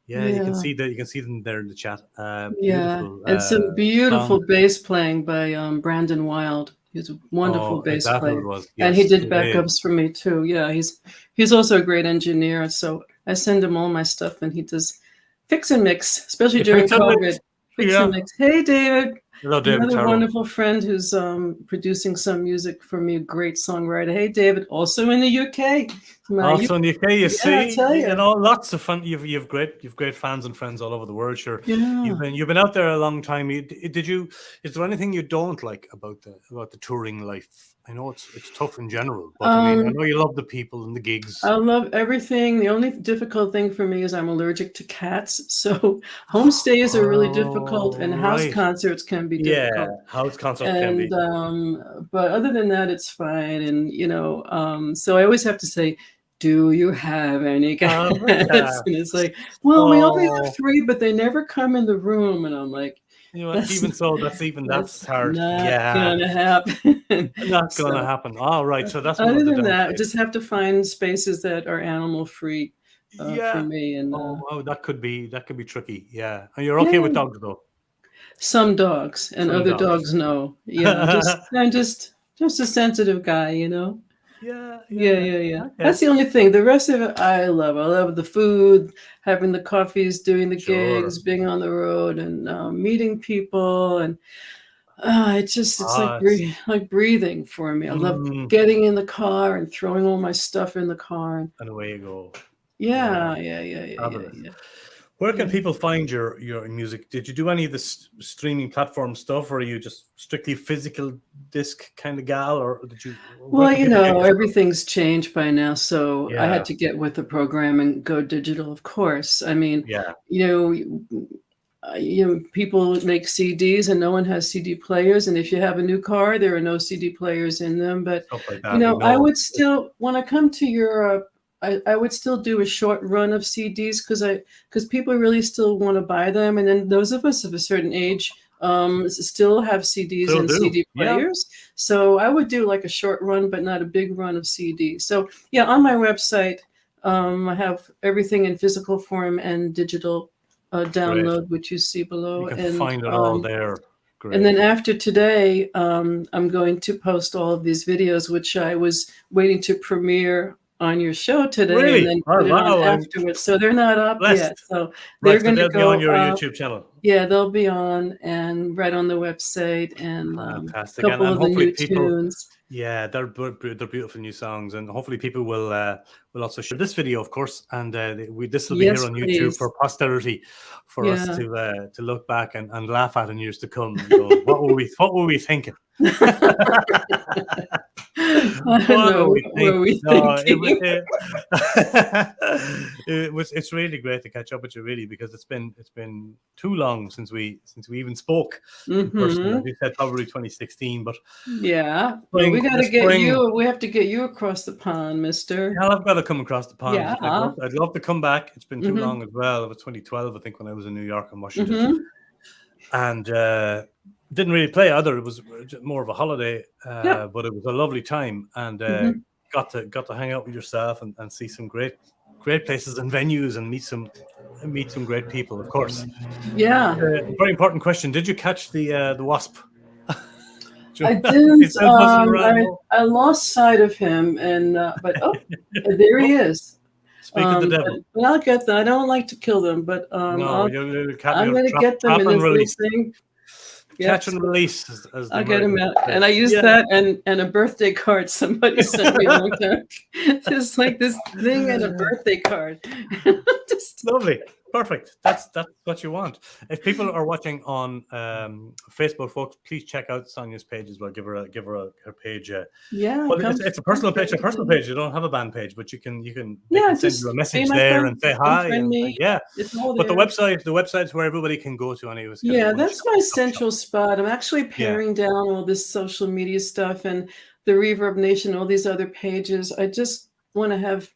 Yeah, you can see that. You can see them there in the chat. Yeah, Beautiful. and some beautiful song. bass playing by Brandon Wild. He's a wonderful Oh, bass is that who player, it was? and he Yes, did it backups is. for me too. Yeah, he's also a great engineer. So I send him all my stuff, and he does fix and mix, especially during Fix and COVID. mix. Fix Yeah. and mix. Hey, David. Hello, David Another Carroll. wonderful friend who's producing some music for me, a great songwriter. Hey, David, also in the UK. Also in the UK, you I see, tell you. lots of fun. You've great fans and friends all over the world. Sure, Yeah. you've been out there a long time. Is there anything you don't like about the touring life? I know it's tough in general, but I mean, I know you love the people and the gigs. I love everything. The only difficult thing for me is I'm allergic to cats. So home stays are really difficult, and house right. concerts can be difficult. Yeah, house concerts can be. But other than that, it's fine. And so I always have to say, do you have any cats? And it's like, well, we only have 3, but they never come in the room. And I'm like, that's hard. Not gonna happen. Not gonna happen. All right. So that's other than that, just have to find spaces that are animal free for me. And wow, that could be tricky. Yeah, and you're okay with dogs though. Some dogs and Some other dogs. dogs no. Yeah, I'm just a sensitive guy, you know. Yeah, yeah, Yeah, yeah. yeah, yeah. Okay. That's the only thing. The rest of it I love. I love the food, having the coffees, doing the Sure. gigs, being on the road, and meeting people, and it's like Ah, it's like breathing for me. I love mm, getting in the car and throwing all my stuff in the car. And and away you go. Yeah, yeah, yeah, yeah, yeah, yeah, fabulous. yeah, Where can yeah. people find your music? Did you do any of the streaming platform stuff, or are you just strictly physical disc kind of gal, or did you? Where Well, can people get your stuff? everything's changed by now, so I had Yeah, to get with the program and go digital, of course. I mean, yeah, you know, people make CDs and no one has CD players, and if you have a new car, there are no CD players in them. But stuff like that. We I know. would still, when I come to Europe, I would still do a short run of CDs because people really still want to buy them, and then those of us of a certain age still have CDs Still and do. CD Yeah, players. So I would do like a short run, but not a big run of CDs. So yeah, on my website, I have everything in physical form and digital great. download, which you see You below. can find it all there. And Great. then after today, I'm going to post all of these videos, which I was waiting to premiere on your show today and Really? then Oh, put it on wow, I'm afterwards. So they're not up blessed. yet. So they're Right, so going to they'll be on go your up. YouTube channel. Yeah, they'll be on and right on the website and a Fantastic, couple and of the hopefully new people, tunes. yeah, they're beautiful new songs, and hopefully people will also share this video, of course, and this will be here Yes, on YouTube please. for posterity, for us Yeah. to look back and laugh at in years to come. And go, what were we thinking? I don't What were know. we What were thinking? we No, thinking? it's really great to catch up with you, really, because it's been too long since we even spoke in person. As Hmm. you said, probably 2016, but Yeah. Well, spring, the spring. we have to get you across the pond, mister. Yeah, I've got to come across the pond. Yeah. I'd love to come back. It's been too Hmm. long as well. It was 2012, I think, when I was in New York and Washington, Hmm. and didn't really play either. It was more of a holiday, Yep. but it was a lovely time, and Hmm. got to hang out with yourself and see some great places and venues and meet some great people, of course. Yeah. Very important question: did you catch the wasp? I He's didn't. still buzzing around. No? I lost sight of him, and there he Oh, is. speak of the devil. But I'll get them. I don't like to kill them, but No, you'll I'm you'll gonna get them trap in and this little release. thing. Yep. Catch and release, as the I'll get him Americans out. would say. And I used Yeah. that and a birthday card somebody sent me a long time. Just like this thing and a birthday card. Just Lovely. Perfect. That's what you want. If people are watching on Facebook, folks, please check out Sonia's page as well. Give her page. yeah, Well, come it's a come personal page. A friend personal me. page. You don't have a band page, but they Yeah, can send you a just be message my there friend. and say Come hi friend and me. yeah. It's all But the there. website's where everybody can go to anyway. It's kind of Yeah, one that's my stop shop. central spot. I'm actually Yeah. paring down all this social media stuff and the Reverb Nation, all these other pages. I just want to have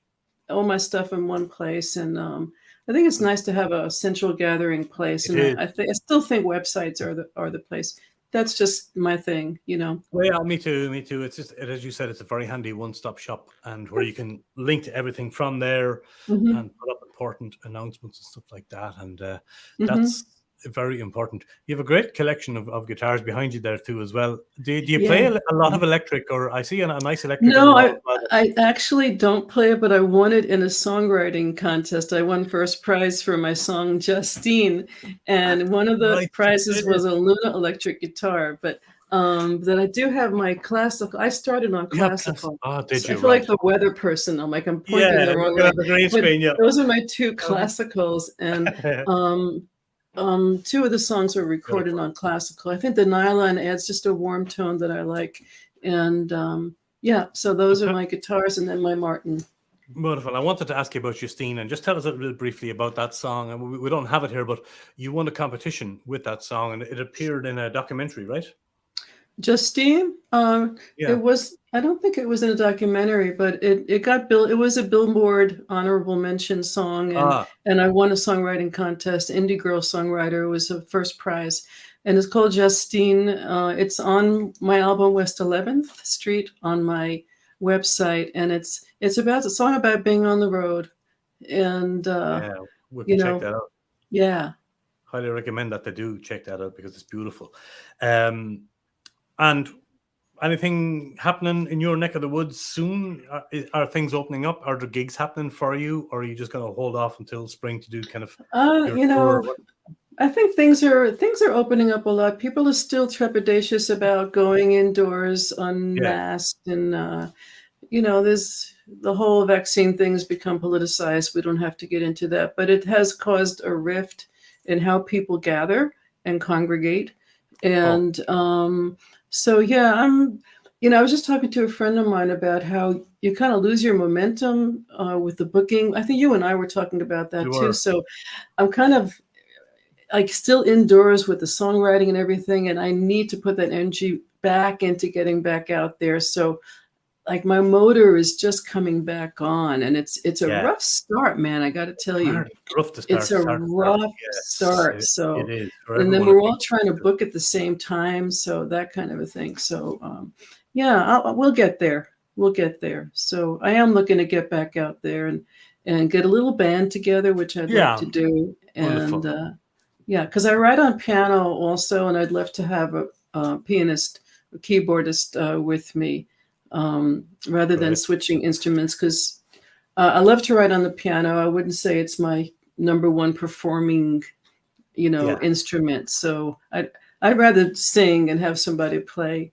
all my stuff in one place, and I think it's nice to have a central gathering place. It And is. I still think websites are the place. That's just my thing, you know. Well, yeah, me too. Me too. It's just, as you said, it's a very handy one-stop shop, and where you can link to everything from there, Hmm. and put up important announcements and stuff like that. And Hmm. that's very important. You have a great collection of guitars behind you there too, as well. Do you play Yeah. a lot of electric, or I see a nice electric on the No, wall as well? I actually don't play it, but I won it in a songwriting contest. I won first prize for my song Justine, and one of the Right, you prizes did. was a Luna electric guitar. But that I do have my classical. I started on You have class. classical. Oh, did So I you? feel like Right. the weather person. I'm pointing Yeah, the wrong looking way. at the green But screen. Yeah. those are my two Um, classicals, and two of the songs are recorded Beautiful. on classical. I think the nylon adds just a warm tone that I like, and yeah, so those are Okay. my guitars and then my Martin. Wonderful. I wanted to ask you about Justine and just tell us a little briefly about that song. And we don't have it here, but you won a competition with that song, and it appeared in a documentary, right? Justine, it Yeah. was, I don't think it was in a documentary, but it got built. It was a Billboard honorable mention song, Ah, and I won a songwriting contest. Indie Girl Songwriter was a first prize, and it's called Justine. It's on my album West 11th Street on my website, and it's about a song about being on the road, and yeah. We you can check know, that out. yeah. highly recommend that they do check that out because it's beautiful. And anything happening in your neck of the woods soon? Are things opening up? Are there gigs happening for you, or are you just going to hold off until spring to do kind of your tour? I think things are opening up a lot. People are still trepidatious about going indoors unmasked, and there's the whole vaccine thing's become politicized. We don't have to get into that, but it has caused a rift in how people gather and congregate. And so, yeah, I was just talking to a friend of mine about how you kind of lose your momentum with the booking. I think you and I were talking about that too. So I'm kind of like still indoors with the songwriting and everything, and I need to put that energy back into getting back out there. So like my motor is just coming back on, and it's a rough start, man. I got to tell you, it's a rough start. So it is, and then we're all trying to book at the same time, so that kind of a thing. So we'll get there. We'll get there. So I am looking to get back out there and get a little band together, which I'd like to do. Wonderful. And because I write on piano also, and I'd love to have a pianist, a keyboardist with me. Rather than switching instruments, because I love to write on the piano. I wouldn't say it's my number one performing, instrument. So I'd rather sing and have somebody play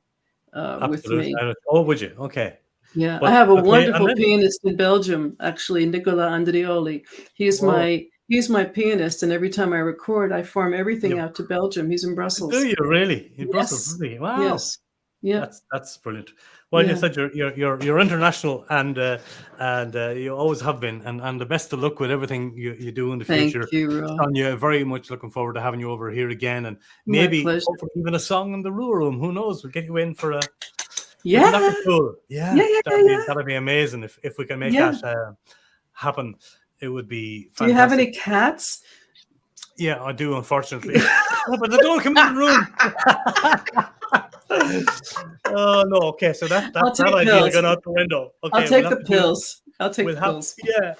with me. Oh, would you? Okay. Yeah, I have a wonderful pianist in Belgium, actually, Nicola Andrioli. He's my pianist, and every time I record, I farm everything out to Belgium. He's in Brussels. Do you really? In Brussels, really? Wow. Yes. Yeah, that's brilliant. Well, you said you're international, and you always have been, and the best of luck with everything you do in the future. Thank you, Sonya, very much looking forward to having you over here again, and maybe hopefully even a song in the RWR Room. Who knows? We'll get you in for a. Yeah. That'd be cool. That'd be amazing if we can make that happen. It would be fantastic. Do you have any cats? Yeah, I do, unfortunately. But they don't come in the room. Oh no! Okay, so that idea going out the window. Okay, I'll take the pills. I'll take the pills.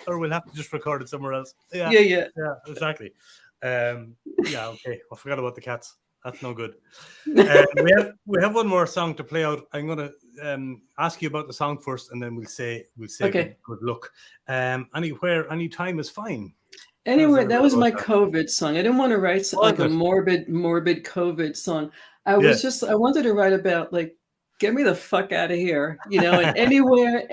Or we'll have to just record it somewhere else. Yeah, exactly. Okay. I forgot about the cats. That's no good. We have one more song to play out. I'm going to ask you about the song first, and then we'll say okay. Good luck. Anywhere, anytime is fine. Anyway, that was my COVID song. I didn't want to write like a morbid COVID song. I wanted to write about like, get me the fuck out of here, and anywhere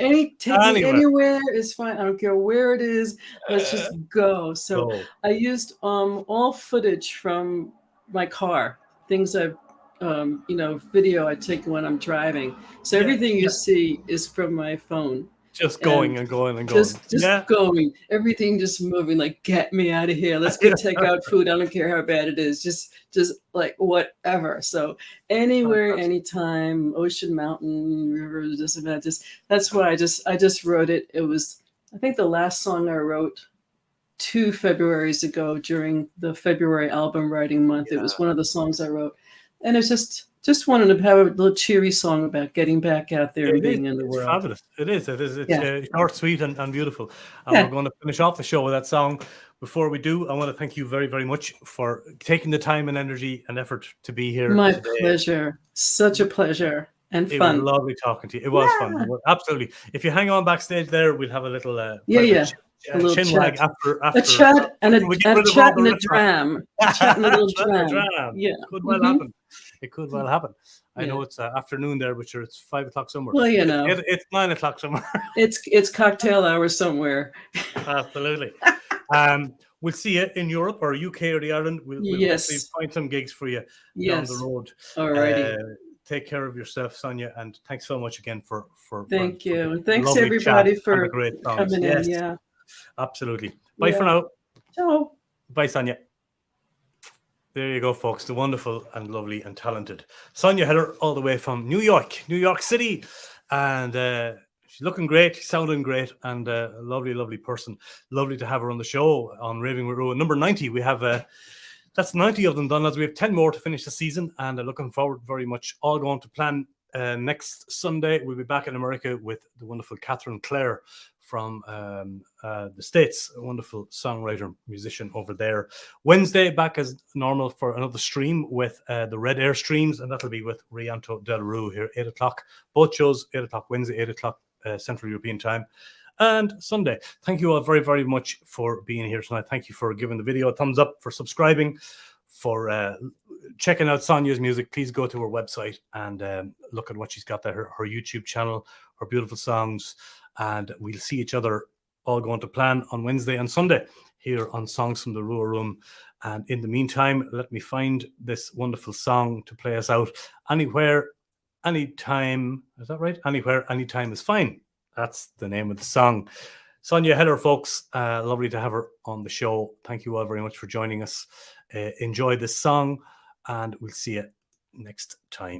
is fine. I don't care where it is. Let's just go. So I used all footage from my car, things I've video I take when I'm driving. So everything you see is from my phone. Just going and going and going. Just going. Everything just moving, like, get me out of here. Let's get takeout food. I don't care how bad it is. Just like whatever. So anywhere, anytime, ocean, mountain, river, that's why I just wrote it. It was, I think, the last song I wrote 2 Februaries ago during the February album writing month. It was one of the songs I wrote. And it's just wanted to have a little cheery song about getting back out there and being in the world. Fabulous. It is. It's short, sweet, and beautiful. And we're going to finish off the show with that song. Before we do, I want to thank you very, very much for taking the time and energy and effort to be here. My pleasure. Such a pleasure and fun. It was lovely talking to you. It was fun. Absolutely. If you hang on backstage there, we'll have a little a little chin chat. Wag after a chat and a dram. A chat and a little dram. Yeah. Could well happen. It could well happen. I know it's afternoon there, but it's 5 o'clock somewhere. Well, it's 9 o'clock somewhere. It's cocktail hour somewhere. Absolutely. We'll see you in Europe or UK or the Ireland. We'll hopefully find some gigs for you down the road. All righty. Take care of yourself, Sonya, and thanks so much again for Thank you. And thanks everybody for coming in. Yeah. Absolutely. Bye for now. Ciao. Bye, Sonya. There you go, folks. The wonderful and lovely and talented Sonya Heller, all the way from New York City. And she's looking great, sounding great, and a lovely, lovely person. Lovely to have her on the show on Raving with Roe. Number 90, we have, that's 90 of them done, lads. We have 10 more to finish the season, and looking forward very much. All going to plan. Next Sunday, we'll be back in America with the wonderful Catherine Clare from the States, a wonderful songwriter, musician over there. Wednesday, back as normal for another stream with the Red Air streams, and that'll be with Rianto Del Rue here, 8 o'clock. Both shows, 8 o'clock Wednesday, 8 o'clock Central European time. And Sunday. Thank you all very, very much for being here tonight. Thank you for giving the video a thumbs up, for subscribing, for checking out Sonya's music. Please go to her website and look at what she's got there, her YouTube channel, her beautiful songs. And we'll see each other all going to plan on Wednesday and Sunday here on Songs from the RWR Room. And in the meantime, let me find this wonderful song to play us out. Anywhere, anytime. Is that right? Anywhere, anytime is fine. That's the name of the song. Sonya Heller, folks. Lovely to have her on the show. Thank you all very much for joining us. Enjoy this song, and we'll see you next time.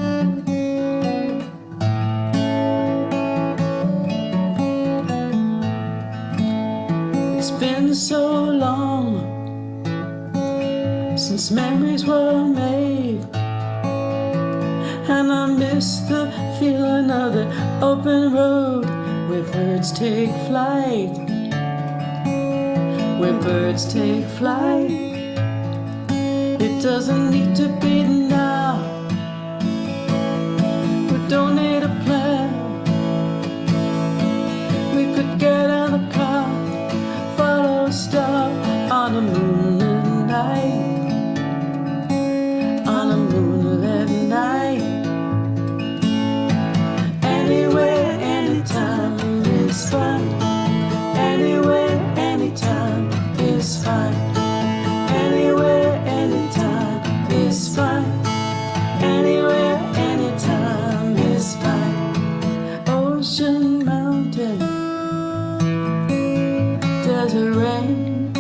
It's been so long since memories were made, and I miss the feeling of the open road where birds take flight, where birds take flight. It doesn't need to be now. We don't need a plan. We could get in the car, follow a star on a moonlit night, on a moonlit night. Anywhere, anytime is fine. Anywhere, anytime is fine. Anywhere, anytime is fine. Anywhere, anytime is fine. Ocean, mountain, desert rain.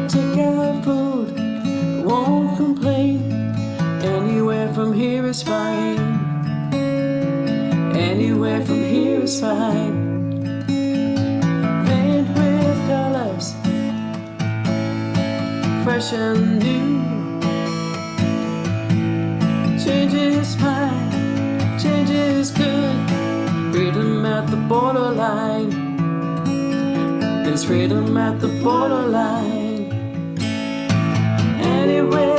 Take our food, won't complain. Anywhere from here is fine. Anywhere from here is fine. Paint with colors, fresh and new. Change is fine, change is good. Freedom at the borderline. There's freedom at the borderline. Anywhere,